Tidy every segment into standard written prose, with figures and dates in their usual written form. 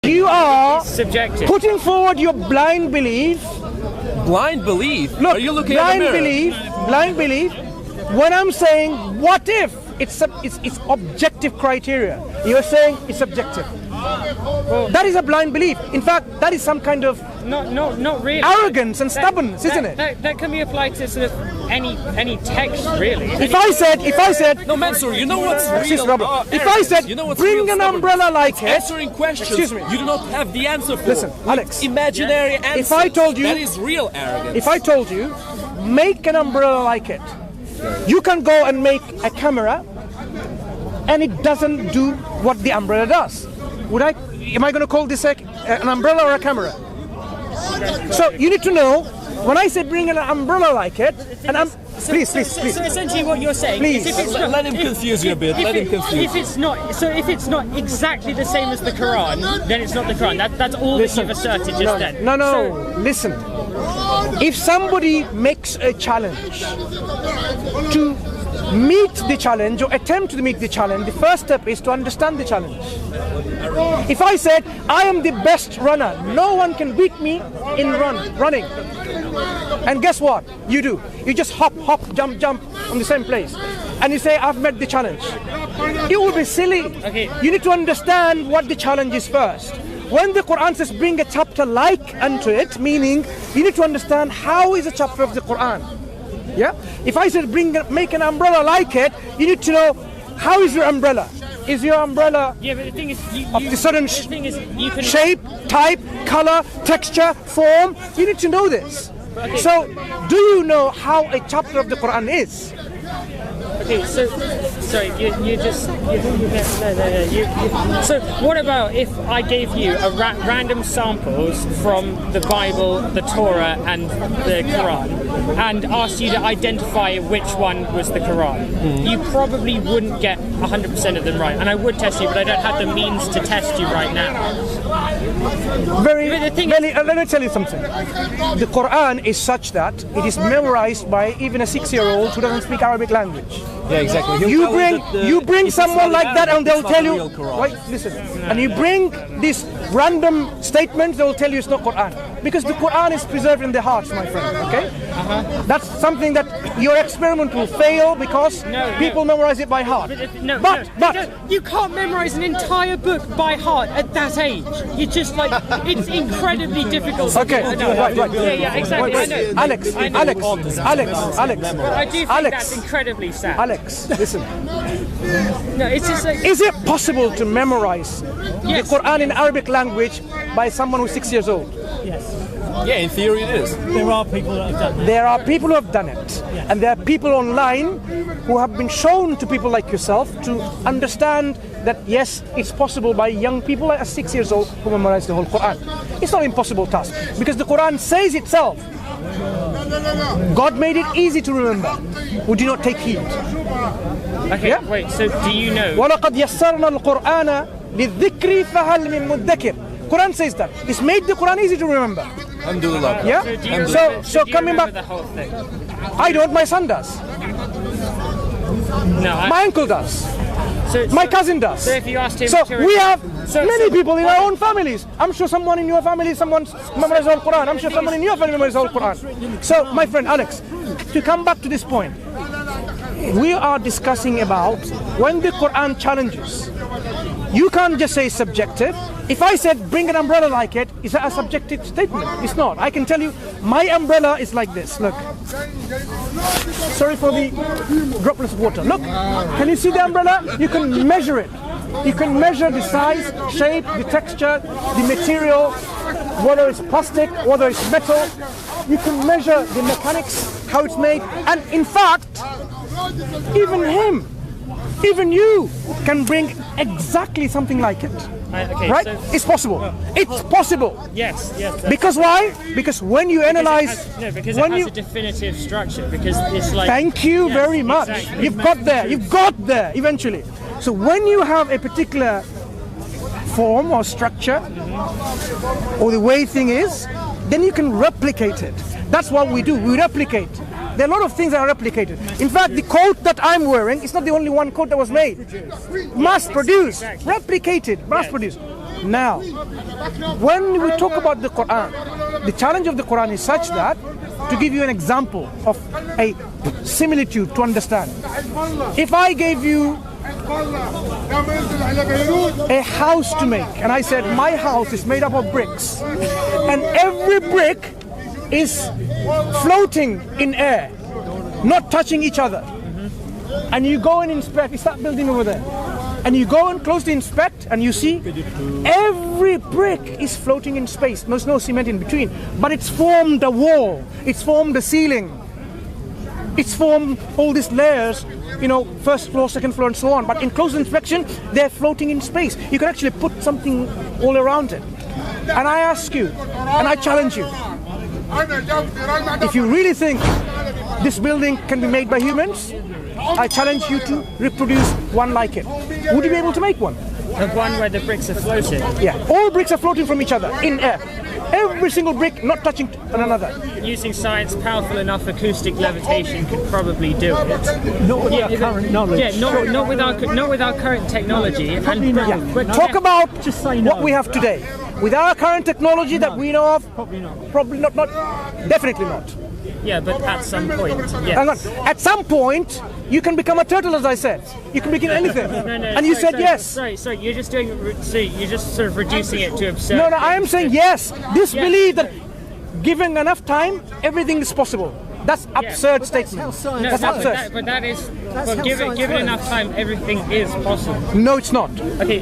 You are subjective. putting forward your blind belief. Blind belief? Look, Are you looking at the mirror? blind belief. When I'm saying, what if? It's objective criteria. You're saying it's subjective. Well, that is a blind belief. In fact, that is some kind of not really arrogance and stubbornness, isn't it? That can be applied to sort of any text, really. If I said, no, Mansour, you know what's real? If I said, bring an umbrella like it, answering questions. Excuse me. You do not have the answer for. Listen, Alex. Imaginary answers. If I told you, that is real arrogance. If I told you, make an umbrella like it, you can go and make a camera, and it doesn't do what the umbrella does. Am I going to call this an umbrella or a camera? So you need to know, when I say bring an umbrella like it, and please. So essentially what you're saying please. is if it's not, let him confuse you a bit. If it's not exactly the same as the Quran, then it's not the Quran. That's all that you've asserted just then. No. Listen. If somebody makes a challenge to meet the challenge or attempt to meet the challenge, the first step is to understand the challenge. If I said, I am the best runner, no one can beat me in running. And guess what? You do. You just hop, jump on the same place. And you say, I've met the challenge. It would be silly. Okay. You need to understand what the challenge is first. When the Quran says bring a chapter like unto it, meaning you need to understand how is a chapter of the Quran. Yeah? If I said make an umbrella like it, you need to know how is your umbrella. Is your umbrella but the thing is, of a certain you can shape, type, color, texture, form? You need to know this. Okay. So, do you know how a chapter of the Quran is? Okay, so sorry, so what about if I gave you random samples from the Bible, the Torah, and the Quran, and asked you to identify which one was the Quran? You probably wouldn't get 100% of them right, and I would test you, but I don't have the means to test you right now. Let me tell you something. The Quran is such that it is memorized by even a 6-year-old who doesn't speak Arabic language. Yeah, exactly. You bring someone like that and they'll tell you, right, listen, and you bring this random statement, they'll tell you it's not Quran. Because the Quran is preserved in their hearts, my friend, okay? That's something that your experiment will fail because people memorize it by heart. But you can't memorize an entire book by heart at that age. You just it's incredibly difficult. Okay, right. Yeah, exactly. Alex. I do think that's incredibly sad. Alex, listen. No, it's just like, is it possible to memorize the Quran in Arabic language by someone who's 6 years old? Yes. Yeah, in theory it is. There are people that have done it. There are people who have done it. Yes. And there are people online who have been shown to people like yourself to understand that yes, it's possible by young people like 6 years old who memorize the whole Quran. It's not an impossible task because the Quran says itself. God made it easy to remember. Would you not take heed? Okay, wait, so do you know? وَلَقَدْ يَسَّرْنَا الْقُرْآنَ لِلذِّكْرِ فَهَلْ مِن مُدَّكِرٍ. Quran says that. It's made the Quran easy to remember. Alhamdulillah. Yeah? So coming back, the whole thing? I don't, my son does. No, my uncle does. My cousin does. So if you asked him we have many people in our own families. I'm sure someone in your family, someone memorizes the whole Quran. I'm sure someone in your family memorizes the whole Quran. So, my friend Alex, to come back to this point, we are discussing about when the Quran challenges. You can't just say subjective. If I said bring an umbrella like it, is that a subjective statement? It's not. I can tell you my umbrella is like this. Look. Sorry for the droplets of water. Look. Can you see the umbrella? You can measure it. You can measure the size, shape, the texture, the material, whether it's plastic, whether it's metal. You can measure the mechanics, how it's made. And in fact, even you can bring exactly something like it. Okay, right? So it's possible. It's possible. Yes. Because why? Because when you analyze... Because it has a definitive structure. Because it's like... Thank you very much. Exactly. You've got there eventually. So when you have a particular form or structure, or the way thing is, then you can replicate it. That's what we do. We replicate. There are a lot of things that are replicated. In fact, the coat that I'm wearing is not the only one coat that was made. Mass produced, replicated, mass produced. Now, when we talk about the Quran, the challenge of the Quran is such that, to give you an example of a similitude to understand, if I gave you a house to make, and I said my house is made up of bricks, and every brick is floating in air, not touching each other, and you go and inspect, it's that building over there, and you go and closely inspect, and you see every brick is floating in space. There's no cement in between, but it's formed a wall, it's formed a ceiling, it's formed all these layers, you know, first floor, second floor, and so on. But in close inspection, they're floating in space. You can actually put something all around it. And I ask you, and I challenge you, if you really think this building can be made by humans, I challenge you to reproduce one like it. Would you be able to make one? The one where the bricks are floating? Yeah, all bricks are floating from each other in air. Every single brick not touching one another. Using science, powerful enough acoustic levitation could probably do it. Not with our current knowledge. Yeah, not with our current technology. But talk about Just say no. what we have today. With our current technology that we know of, probably not, definitely not. Yeah, but at some point, And yes. at some point, you can become a turtle, as I said. You can become anything. And you said yes. Sorry, you're just doing. You're just sort of reducing it to absurd. No, I am saying yes. Disbelieve that given enough time, everything is possible. That's absurd statement. That's absurd. But that is. Well, given enough time, everything is possible. No, it's not. Okay.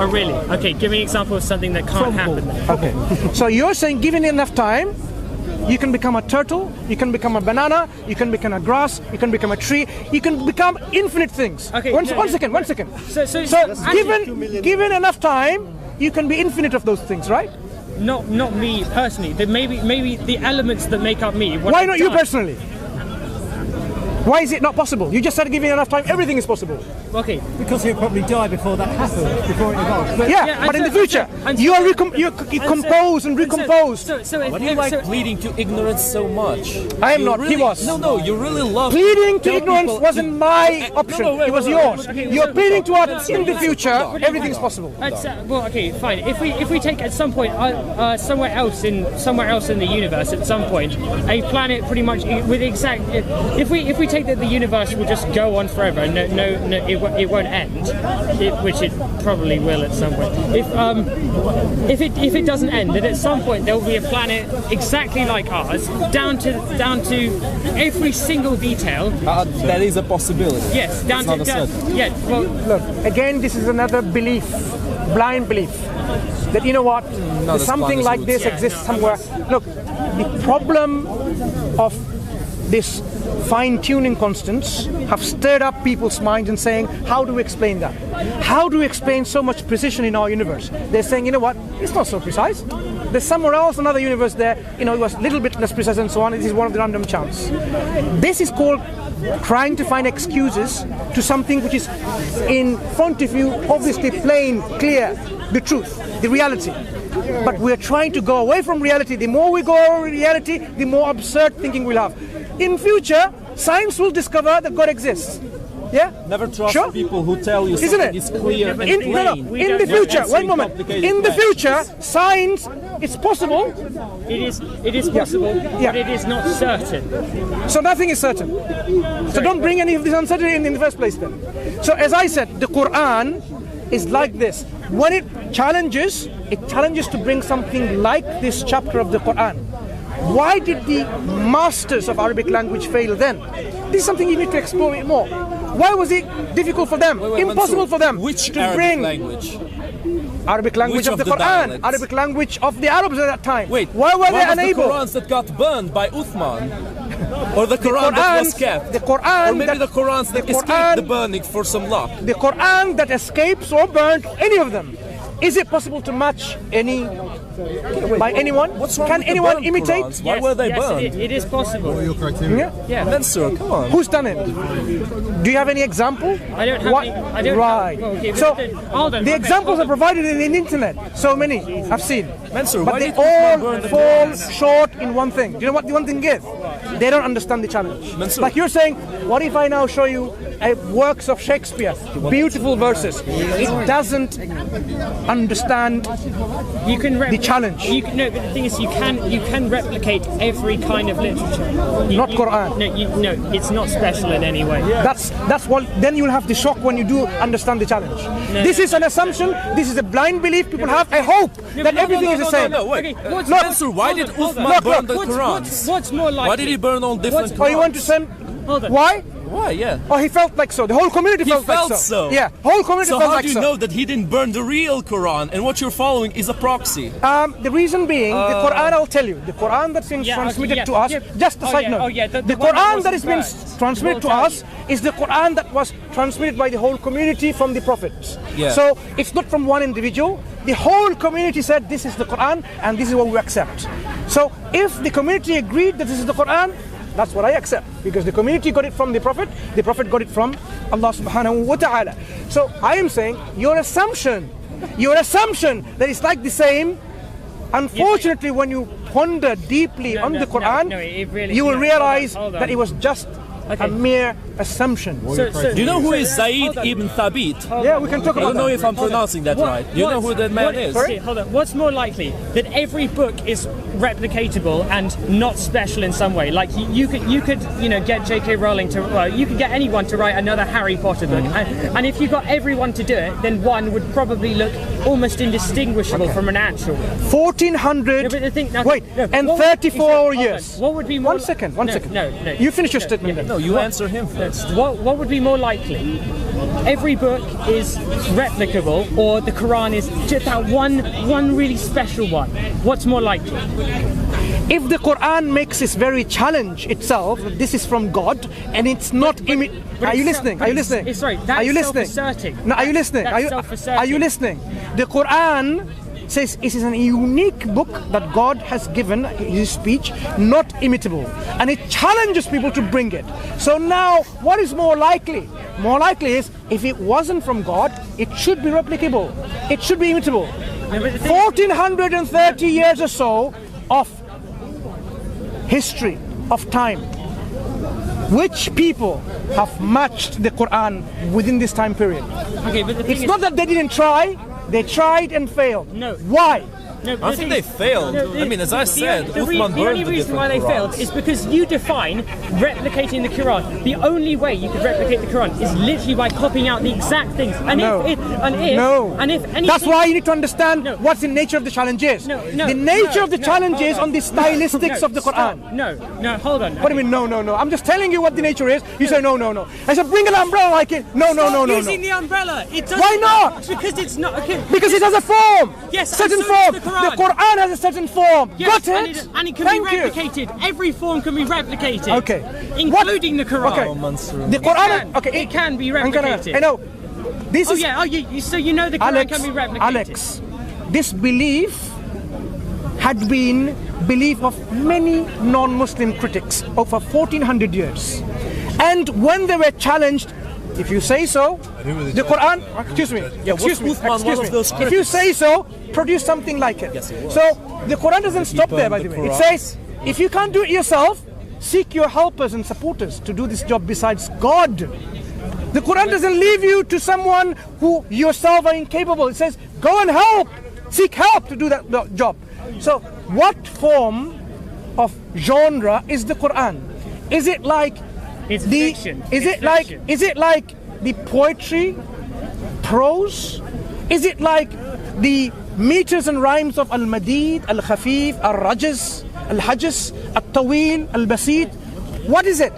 Really? Okay. Give me an example of something that can't happen. Okay. So you're saying given enough time, you can become a turtle, you can become a banana, you can become a grass, you can become a tree, you can become infinite things. Okay, One second. So given enough time, you can be infinite of those things, right? Not me personally. Maybe the elements that make up me. Why not you personally? Why is it not possible? You just said given enough time, everything is possible. Okay. Because he'll probably die before that happens, before it evolves. But But in the future, you compose and recompose. Why do you like pleading to ignorance so much? I am You not, really, he was. No, you really love Pleading to tell ignorance people wasn't my option, No, wait, it was wait, yours. wait. You're pleading to us in the future, everything is possible. Well, okay, fine. If we take at some point somewhere else in the universe, at some point, a planet pretty much with exact. If we take that the universe will just go on forever, it won't end, which it probably will at some point. If it doesn't end, then at some point there will be a planet exactly like ours, down to every single detail. that is a possibility. Yes, down It's not to a certainty. yeah. Well, Look, again, this is another belief, blind belief, that you know what, as something blind as like you this would say. exists somewhere. Look, the problem of this fine-tuning constants have stirred up people's minds and saying, how do we explain that? How do we explain so much precision in our universe? They're saying, you know what, it's not so precise. There's somewhere else, another universe there, you know, it was a little bit less precise and so on. This is one of the random chance. This is called trying to find excuses to something which is in front of you, obviously plain, clear, the truth, the reality. But we're trying to go away from reality. The more we go over reality, the more absurd thinking we'll have. In future, science will discover that God exists. Yeah? Never trust Sure? people who tell you Isn't something it? is clear and In plain. the future, Answering one moment. complicated In the questions. future, science, it's possible, it is possible, Yeah. but it is not certain. so nothing is certain. So don't bring any of this uncertainty in the first place then. So as I said, the Quran is like this. When it challenges to bring something like this chapter of the Quran. Why did the masters of Arabic language fail then? This is something you need to explore it more. Why was it difficult for them, Wait, impossible Mansoor, for them which to Arabic bring language? Arabic language Which of the of the Quran, dialects? Arabic language of the Arabs at that time? Wait, why were they one unable? of the Qurans that got burned by Uthman? Or the Quran that was kept? The Quran or maybe that- the Qurans that the escaped Quran- the burning for some luck? The Quran that escapes or burnt, any of them. Is it possible to match any by anyone? What's wrong Can with the anyone burned imitate? Qurans? Why were they yes, burned? It is possible. Yeah. Yeah. Mansoor, come on. Who's done it? Do you have any example? I don't have any. I don't right. Have, okay, So hold on, the okay, examples hold are provided in the internet. So many I've seen. Mansoor, But why they did Uthman burn all the fall Qurans? short in one thing. Do you know what the one thing is? They don't understand the challenge. Mansoor. Like you're saying, what if I now show you works of Shakespeare, beautiful verses? It doesn't understand the challenge. No, but the thing is, you can replicate every kind of literature. Not Quran. No, it's not special in any way. That's what. Then you'll have the shock when you do understand the challenge. This is an assumption. This is a blind belief people have. I hope that everything is the same. No, wait. Okay, Mansour, why did Uthman burn the Quran? What's more likely? Why did he burn all different Qurans? Oh, you want to send? Hold on. Why? Why? Yeah. Oh, he felt like so. The whole community He felt felt like so. Yeah, whole community So felt how like do you so. know that he didn't burn the real Quran and what you're following is a proxy? The reason being, the Quran, I'll tell you, the Quran that's been transmitted to us, just a side note, the Quran that has been transmitted to us is the Quran that was transmitted by the whole community from the prophets. Yeah. So it's not from one individual. The whole community said this is the Quran and this is what we accept. So if the community agreed that this is the Quran, that's what I accept, because the community got it from the Prophet got it from Allah subhanahu wa ta'ala. So I am saying your assumption that it's like the same, unfortunately when you ponder deeply on the Quran, you will realize that it was just a mere assumption. Do you know who is Zayd ibn Thabit? Yeah, we can talk I about don't know that. if I'm pronouncing that right. Do you know who that man is? Okay, hold on. What's more likely, that every book is replicatable and not special in some way? Like you could get J.K. Rowling to, well, you could get anyone to write another Harry Potter book, and if you got everyone to do it, then one would probably look almost indistinguishable from an actual. 1400. And 34 years. What would be more? One second. No. You finish your statement. Then. No, you answer him first. What would be more likely? Every book is replicable, or the Quran is just that one really special one? What's more likely? If the Quran makes this very challenge itself, this is from God, and it's not. Are you listening? Are you listening? Sorry, that's are you listening? self-asserting. No, are you listening? Are you listening? The Quran says it is a unique book that God has given, his speech, not imitable, and it challenges people to bring it. So now, what is more likely? More likely is, if it wasn't from God, it should be replicable, it should be imitable. 1430 years or so of history, of time. Which people have matched the Quran within this time period? Okay, but the thing it's not that they didn't try. They tried and failed. No. Why? No, I think they failed. I mean, as I said, Uthman burned the only reason why they failed is because you define replicating the Quran. The only way you could replicate the Quran is literally by copying out the exact things. And if anything, that's why you need to understand what the nature of the challenge is. The nature of the challenge is on the stylistics of the Quran. No, hold on. What do you mean, no? I'm just telling you what the nature is. You say, no. I said, bring an umbrella like it. No. Using the umbrella. It doesn't. Why not? Because it's not. Okay. Because it has a form. Yes, certain form. The Quran has a certain form. Yes, Got it? And it can be replicated. Every form can be replicated. Okay. Including the Quran. Okay. The Quran. It can be replicated. I know. This is. So you know the Quran can be replicated. Alex, this belief had been belief of many non-Muslim critics over 1400 years, and when they were challenged, if you say so, the Quran, excuse me, if you say so, produce something like it. So the Quran doesn't stop there, by the way. It says, if you can't do it yourself, seek your helpers and supporters to do this job besides God. The Quran doesn't leave you to someone who yourself are incapable. It says, go and help, seek help to do that job. So what form of genre is the Quran? Is it like it's fiction? Is it like the poetry, prose? Is it like the meters and rhymes of al-madid, al-khafif, al-rajaz, al-hajaz, al-tawil, al-basit? What is it?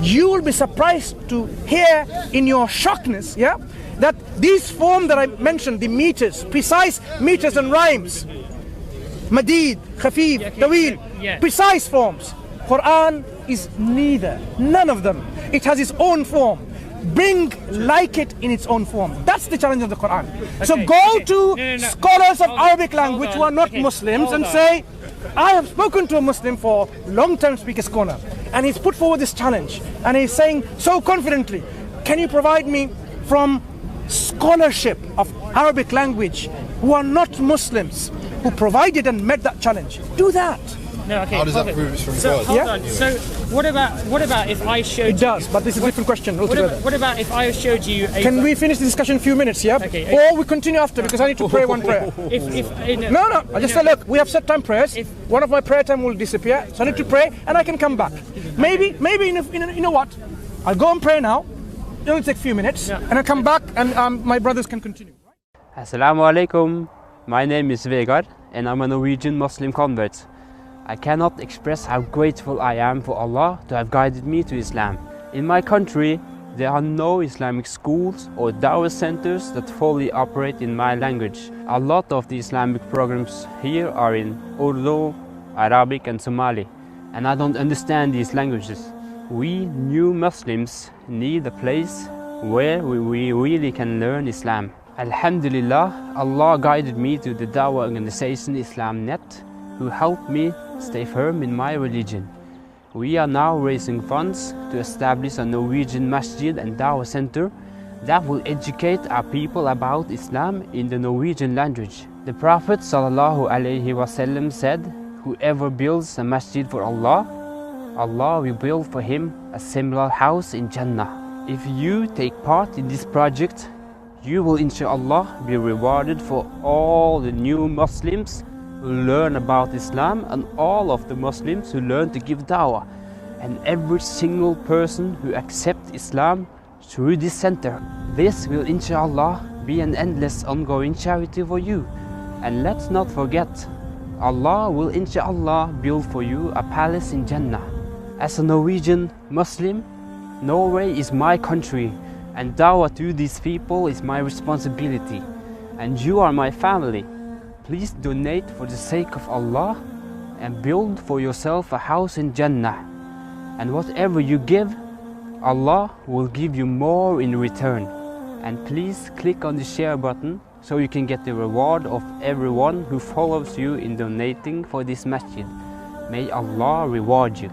You will be surprised to hear in your shockness, that these forms that I mentioned, the meters, precise meters and rhymes, madid, khafif, tawil, precise forms. Quran is neither, none of them. It has its own form. Bring like it in its own form. That's the challenge of the Quran. So go to scholars of Arabic language who are not Muslims and say, I have spoken to a Muslim for long time, Speaker's Corner, and he's put forward this challenge, and he's saying so confidently, can you provide me from scholarship of Arabic language who are not Muslims, who provided and met that challenge? Do that. No, okay. How does that hold prove on. it's from So God? hold Yeah. on. So what about if I showed? It does, but this is a different question altogether. What about if I showed you? Can we finish the discussion in a few minutes, yeah? Okay. Or we continue after because I need to pray one prayer. No. I just said, look, we have set time prayers. One of my prayer time will disappear, so I need to pray and I can come back. Maybe you know what? I'll go and pray now. It will take a few minutes, and I'll come back and my brothers can continue. Assalamu alaikum. My name is Vegard and I'm a Norwegian Muslim convert. I cannot express how grateful I am for Allah to have guided me to Islam. In my country, there are no Islamic schools or dawah centers that fully operate in my language. A lot of the Islamic programs here are in Urdu, Arabic and Somali, and I don't understand these languages. We new Muslims need a place where we really can learn Islam. Alhamdulillah, Allah guided me to the dawah organization IslamNet, who helped me stay firm in my religion. We are now raising funds to establish a Norwegian masjid and dawah center that will educate our people about Islam in the Norwegian language. The Prophet ﷺ said, whoever builds a masjid for Allah, Allah will build for him a similar house in Jannah. If you take part in this project, you will inshallah be rewarded for all the new Muslims who learn about Islam and all of the Muslims who learn to give dawah, and every single person who accepts Islam through this center. This will inshallah be an endless ongoing charity for you. And let's not forget, Allah will inshallah build for you a palace in Jannah. As a Norwegian Muslim, Norway is my country, and dawah to these people is my responsibility. And you are my family. Please donate for the sake of Allah and build for yourself a house in Jannah. And whatever you give, Allah will give you more in return. And please click on the share button so you can get the reward of everyone who follows you in donating for this masjid. May Allah reward you.